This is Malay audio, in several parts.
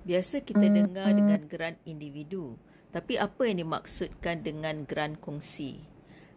Biasa kita dengar dengan geran individu. Tapi apa yang dimaksudkan dengan geran kongsi?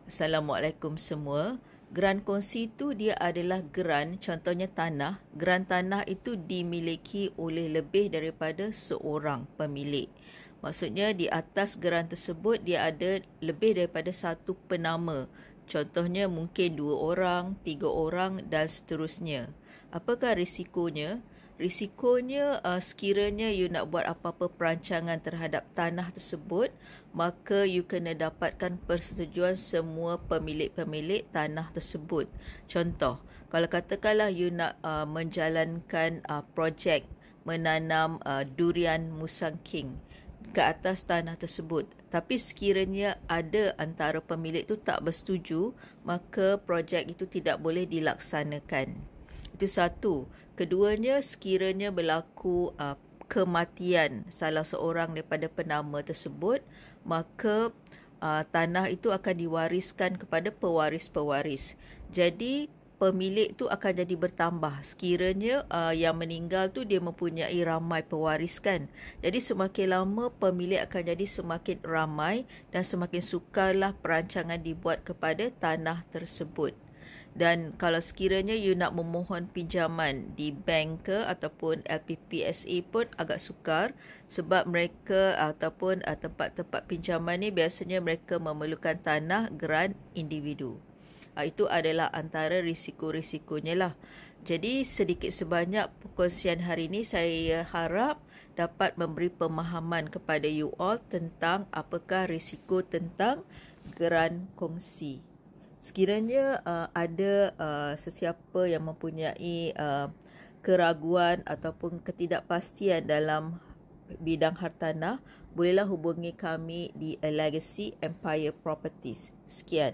Assalamualaikum semua. Geran kongsi itu dia adalah geran, contohnya tanah. Geran tanah itu dimiliki oleh lebih daripada seorang pemilik. Maksudnya di atas geran tersebut dia ada lebih daripada satu penama. Contohnya mungkin 2 orang, 3 orang dan seterusnya. Apakah risikonya? Risikonya sekiranya you nak buat apa-apa perancangan terhadap tanah tersebut, maka you kena dapatkan persetujuan semua pemilik-pemilik tanah tersebut. Contoh, kalau katakanlah you nak menjalankan projek menanam durian musang king ke atas tanah tersebut, tapi sekiranya ada antara pemilik itu tak bersetuju, maka projek itu tidak boleh dilaksanakan. Itu satu. Keduanya, sekiranya berlaku kematian salah seorang daripada penama tersebut, maka tanah itu akan diwariskan kepada pewaris-pewaris. Jadi pemilik tu akan jadi bertambah. Sekiranya yang meninggal tu dia mempunyai ramai pewaris kan. Jadi semakin lama pemilik akan jadi semakin ramai dan semakin sukarlah perancangan dibuat kepada tanah tersebut. Dan kalau sekiranya you nak memohon pinjaman di bank ke ataupun LPPSA pun agak sukar, sebab mereka ataupun tempat-tempat pinjaman ni biasanya mereka memerlukan tanah geran individu. Itu adalah antara risiko-risikonya lah. Jadi sedikit sebanyak perkongsian hari ini saya harap dapat memberi pemahaman kepada you all tentang apakah risiko tentang geran kongsi. Sekiranya ada sesiapa yang mempunyai keraguan ataupun ketidakpastian dalam bidang hartanah, bolehlah hubungi kami di A Legacy Empire Properties. Sekian.